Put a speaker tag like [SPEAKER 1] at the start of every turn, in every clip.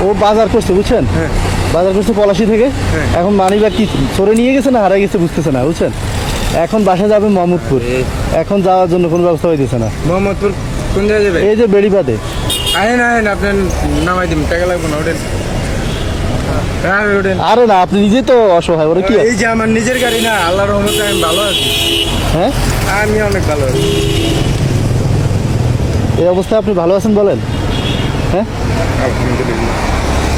[SPEAKER 1] ও বাজার করছে বুঝছেন,
[SPEAKER 2] হ্যাঁ
[SPEAKER 1] বাজার করছে পলাশি থেকে।
[SPEAKER 2] হ্যাঁ।
[SPEAKER 1] এখন মানিব্যাগ কি চোরে নিয়ে গেছে না হারাই গেছে বুঝতেছে না বুঝছেন। এখন বাসা যাবে মোহাম্মদপুর, এখন যাওয়ার জন্য কোনো ব্যবস্থা হইতেছে না।
[SPEAKER 2] মোহাম্মদপুর কোন জায়গায় যাবে?
[SPEAKER 1] এই যে বেড়িবাদে।
[SPEAKER 2] আহেন আহেন, আপনার নামাই দিন, টাকা লাগবে না, ওঠেন। হ্যাঁ ওঠেন।
[SPEAKER 1] আরে না, আপনি নিজে তো অসহায়, ওরা কি।
[SPEAKER 2] এই যে আমার নিজের গাড়ি না, আল্লাহর রহমতে আমি ভালো আছি।
[SPEAKER 1] হ্যাঁ,
[SPEAKER 2] আমি অনেক ভালো আছি।
[SPEAKER 1] এই অবস্থায় আপনি ভালো আছেন বলেন? হ্যাঁ,
[SPEAKER 2] আলহামদুলিল্লাহ।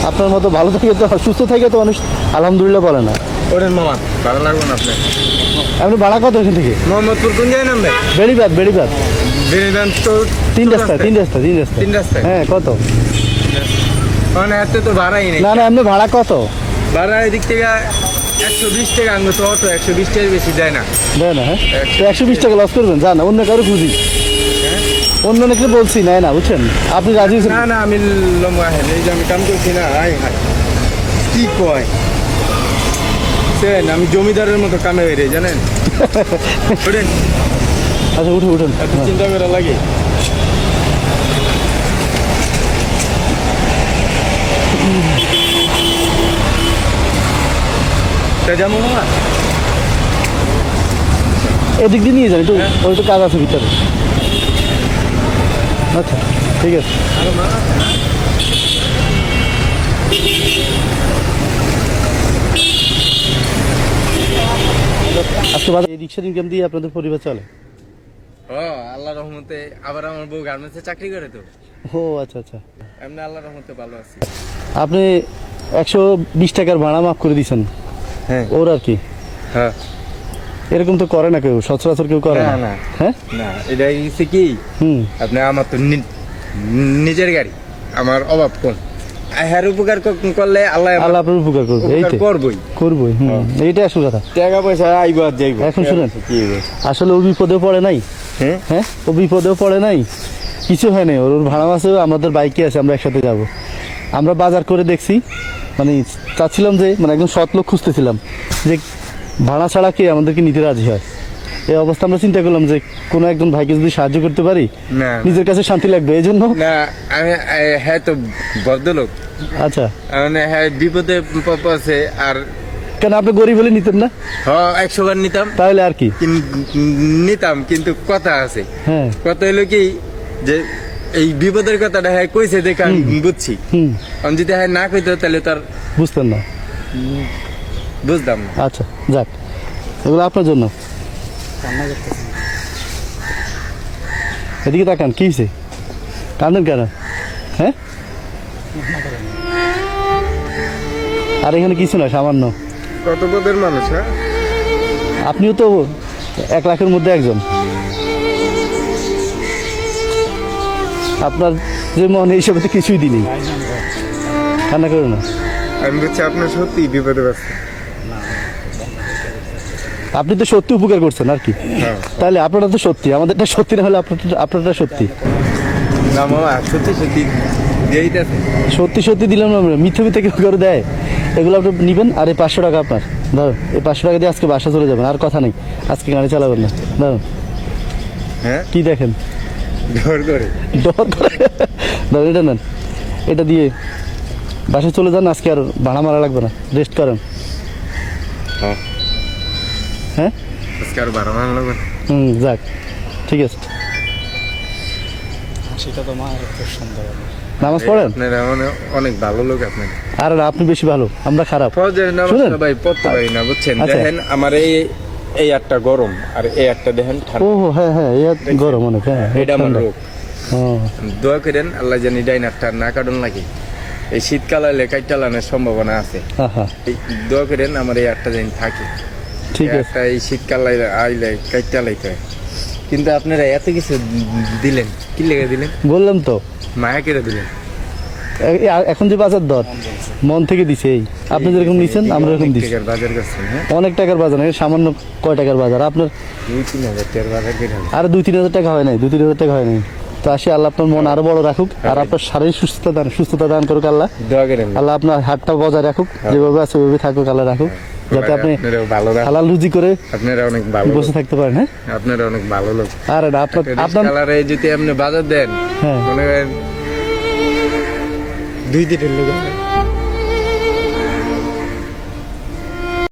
[SPEAKER 1] আপনার মতো ভালো থাকে তো, সুস্থ থাকে তো মানুষ আলহামদুলিল্লাহ বলে না।
[SPEAKER 2] ওঠেন মামা, ভালো লাগবে না আপনার।
[SPEAKER 1] আপনি ভাড়া কত এখান থেকে?
[SPEAKER 2] মোহাম্মদপুর কোন জায়গায় নামবে?
[SPEAKER 1] বেড়িবাদ, বেড়িবাদ
[SPEAKER 2] বেরিদান তো
[SPEAKER 1] তিন রাস্তায়, তিন রাস্তায়, তিন রাস্তায়।
[SPEAKER 2] তিন রাস্তায়?
[SPEAKER 1] হ্যাঁ, কত?
[SPEAKER 2] মানে এত তো ভাড়াই নেই।
[SPEAKER 1] না না, আপনি ভাড়া কত
[SPEAKER 2] ভাড়া এদিক থেকে 120 টাকা, আঙ্গ তো অটো 120 টাকার বেশি দেয় না।
[SPEAKER 1] দেয় না? হ্যাঁ, তো 120 টাকা লস করবেন, যান অন্য কারো খুঁজি। অন্য অনেকে বলছি না না বুঝছেন, আপনি রাজি হয়েছেন?
[SPEAKER 2] না না, আমি লম্বা হেন, এই যে আমি কাম করছি না, আই হাই কি কয় সেন, আমি জমিদারের মতো কামে বেরে জানেন। ওঠেন,
[SPEAKER 1] আচ্ছা উঠে উঠুন।
[SPEAKER 2] এত চিন্তা করা লাগে। তা যেমন না
[SPEAKER 1] এদিক দিয়ে নিয়ে যান একটু, ওই তো কাজ আছে ভিতরে। আচ্ছা ঠিক আছে। আজকে বাজার এই রিক্সার ইনকাম দিয়ে আপনাদের পরিবার চলে?
[SPEAKER 2] ও আল্লাহ রহমতে, আবার আমার বউ গার্মেন্টসে চাকরি করে তো।
[SPEAKER 1] ও আচ্ছা আচ্ছা।
[SPEAKER 2] এমনি আল্লাহ রহমতে ভালো আছি।
[SPEAKER 1] আপনি 120 টাকার ভাড়া মাফ করে দিয়েছেন
[SPEAKER 2] হ্যাঁ
[SPEAKER 1] ওর আর কি।
[SPEAKER 2] হ্যাঁ
[SPEAKER 1] এরকম তো করে না কেউ, সচরাচর কেউ করে
[SPEAKER 2] না
[SPEAKER 1] না।
[SPEAKER 2] না
[SPEAKER 1] হ্যাঁ,
[SPEAKER 2] না, এটা হচ্ছে কি,
[SPEAKER 1] হুম,
[SPEAKER 2] আপনি আমার তো নিজের গাড়ি, আমার অভাব কম। হ্যার উপকার করলে আল্লাহ
[SPEAKER 1] আল্লাহ আপনার উপকার করবে, এই
[SPEAKER 2] উপকার
[SPEAKER 1] তো
[SPEAKER 2] করবই।
[SPEAKER 1] করবই। এইটাই আসল কথা।
[SPEAKER 2] টাকা পয়সা আইব আর যাইব।
[SPEAKER 1] এখন শুনেন,
[SPEAKER 2] কি হইব?
[SPEAKER 1] আসলে ও বিপদেও পড়ে নাই।
[SPEAKER 2] হ্যাঁ
[SPEAKER 1] হ্যাঁ, ও বিপদেও পড়ে নাই, কিছু হয় নাই। ওর ভাড়া আছে, আমাদের বাইকে আছে, আমরা একসাথে যাব। আমরা বাজার করে দেখছি, মানে চাচ্ছিলাম যে, মানে একদম সৎ লোক খুঁজতেছিলাম যে ভাড়া ছাড়া কে আমাদেরকে নিতে রাজি হয়। এই অবস্থা আমরা চিন্তা করলাম যে কোনো একজন ভাইকে যদি সাহায্য করতে পারি
[SPEAKER 2] না
[SPEAKER 1] নিজের কাছে শান্তি লাগবে, এই জন্য।
[SPEAKER 2] না, আমি হ্যাঁ তো ভদ্রলোক,
[SPEAKER 1] আচ্ছা,
[SPEAKER 2] মানে হ্যাঁ বিপদে পড়ছে। আর
[SPEAKER 1] কেন আপনি গরিব হলে নিতেন না?
[SPEAKER 2] হ্যাঁ 100 বার নিতাম,
[SPEAKER 1] তাহলে আর কি।
[SPEAKER 2] নিতাম, কিন্তু কথা আছে।
[SPEAKER 1] হ্যাঁ,
[SPEAKER 2] কথা হলো কি, যে এই বিপদের কথাটা হ্যাঁ কইছে দেখে আমি বুঝছি।
[SPEAKER 1] হুম,
[SPEAKER 2] আমি যদি হ্যাঁ না কইতো তাহলে তার
[SPEAKER 1] বুঝতেন না।
[SPEAKER 2] বুঝতাম না।
[SPEAKER 1] আচ্ছা যাক, এগুলো আপনার জন্য। এদিকে তাকান, কি হয়েছে? কান্দেন কেন? হ্যাঁ, আর এখানে কিছু না, সামান্য।
[SPEAKER 2] কত পদের মানুষ। হ্যাঁ
[SPEAKER 1] আপনিও তো 1 লাখের মধ্যে একজন। আপনার যে মনে হিসাবে তো কিছুই দিনি, কান্না করো না।
[SPEAKER 2] আমি বলছি আপনার সত্যি বিপদে ব্যস্ত।
[SPEAKER 1] আপনি তো সত্যি উপকার করছেন আর কি। তাহলে আপনারা তো সত্যি, আমাদেরটা সত্যি না হলে আপনারটা সত্যি।
[SPEAKER 2] না মামা, সত্যি সত্যি দিয়েইতেছে।
[SPEAKER 1] সত্যি সত্যি দিলাম না আমরা, মিথ্যে মিথ্যে কেউ করে দেয়। এগুলো আপনি নিবেন, আর এই 500 টাকা আপনার ধরুন। এই 500 টাকা দিয়ে আজকে বাসা চলে যাবেন, আর কথা নেই, আজকে গাড়ি চালাবেন না। ধরুন,
[SPEAKER 2] হ্যাঁ
[SPEAKER 1] কি দেখেন,
[SPEAKER 2] ডর করে।
[SPEAKER 1] ডর করে। ধরুন, এটা নেন, এটা দিয়ে বাসায় চলে যান, আজকে আর ভাড়া মারা লাগবে না, রেস্ট করেন।
[SPEAKER 2] হ্যাঁ
[SPEAKER 1] হ্যাঁ,
[SPEAKER 2] আজকে আর 12 মান লাগবে।
[SPEAKER 1] যাক, ঠিক আছে।
[SPEAKER 3] সেটা তো মায়ের খুব সুন্দর।
[SPEAKER 1] নামাজ পড়েন?
[SPEAKER 2] আপনারা অনেক ভালো লোক আপনার।
[SPEAKER 1] আর না, আপনি বেশি ভালো, আমরা খারাপ।
[SPEAKER 2] ফজরের
[SPEAKER 1] শুনেন?
[SPEAKER 2] নামাজটা ভাই পড়তে পারি না বুঝছেন।
[SPEAKER 1] আচ্ছা।
[SPEAKER 2] দেখেন আমার এই একটা গরম, আর এই একটা দেখেন
[SPEAKER 1] ও
[SPEAKER 2] ঠান্ডা।
[SPEAKER 1] হ্যাঁ হ্যাঁ, এই গরম অনেক। হ্যাঁ,
[SPEAKER 2] এটা আমার
[SPEAKER 1] ঠান্ডা।
[SPEAKER 2] রোগ।
[SPEAKER 1] ও,
[SPEAKER 2] দোয়া করেন আল্লাহ জানি ডাইনারটা না কাটন লাগে। এই শীতকাল আইলে কাইটালানোর সম্ভাবনা আছে।
[SPEAKER 1] হ্যাঁ,
[SPEAKER 2] এই দোয়া করেন আমার এই একটা দিন থাকে।
[SPEAKER 1] ঠিক আছে।
[SPEAKER 2] একটা এই শীতকাল আইলে কাইটালাইতে হয়। কিন্তু আপনারা এত কিছু দিলেন, কি লেগে দিলেন?
[SPEAKER 1] বললাম তো,
[SPEAKER 2] মায়া কেটে দিলেন।
[SPEAKER 1] এখন যে বাজার দর মন থেকে দিছে। এই আপনি যেরকম নিছেন আমরা এরকম দিচ্ছি।
[SPEAKER 2] টাকার বাজার করছেন। হ্যাঁ
[SPEAKER 1] অনেক টাকার বাজার না, সামান্য কয় টাকার বাজার আপনার?
[SPEAKER 2] 2-3 হাজার টাকার বাজার কেটে
[SPEAKER 1] আর 2-3 হাজার টাকা হয় নাই, 2-3 হাজার টাকা হয় নাই। তো আসি, আল্লাহ আপনার মন আরো বড় রাখুক, আর আপনার শারীরিক সুস্থতা দান করুক আল্লাহ।
[SPEAKER 2] দোয়া করেন।
[SPEAKER 1] আল্লাহ আপনার হাতটা বজায় রাখুক, যেভাবে আছে ওইভাবে থাকুক, আল্লাহ রাখুক, যাতে আপনি
[SPEAKER 2] আপনারাও ভালো রাখেন।
[SPEAKER 1] হালাল রুজি করে
[SPEAKER 2] আপনারা অনেক ভালো লোক।
[SPEAKER 1] বসে থাকতে পারেন। হ্যাঁ,
[SPEAKER 2] আপনারা অনেক ভালো লোক।
[SPEAKER 1] আর না, আপনার
[SPEAKER 2] কালারে যদি আপনি বাজার দেন,
[SPEAKER 1] হ্যাঁ,
[SPEAKER 2] মনে করেন
[SPEAKER 3] 2 দিনের লোক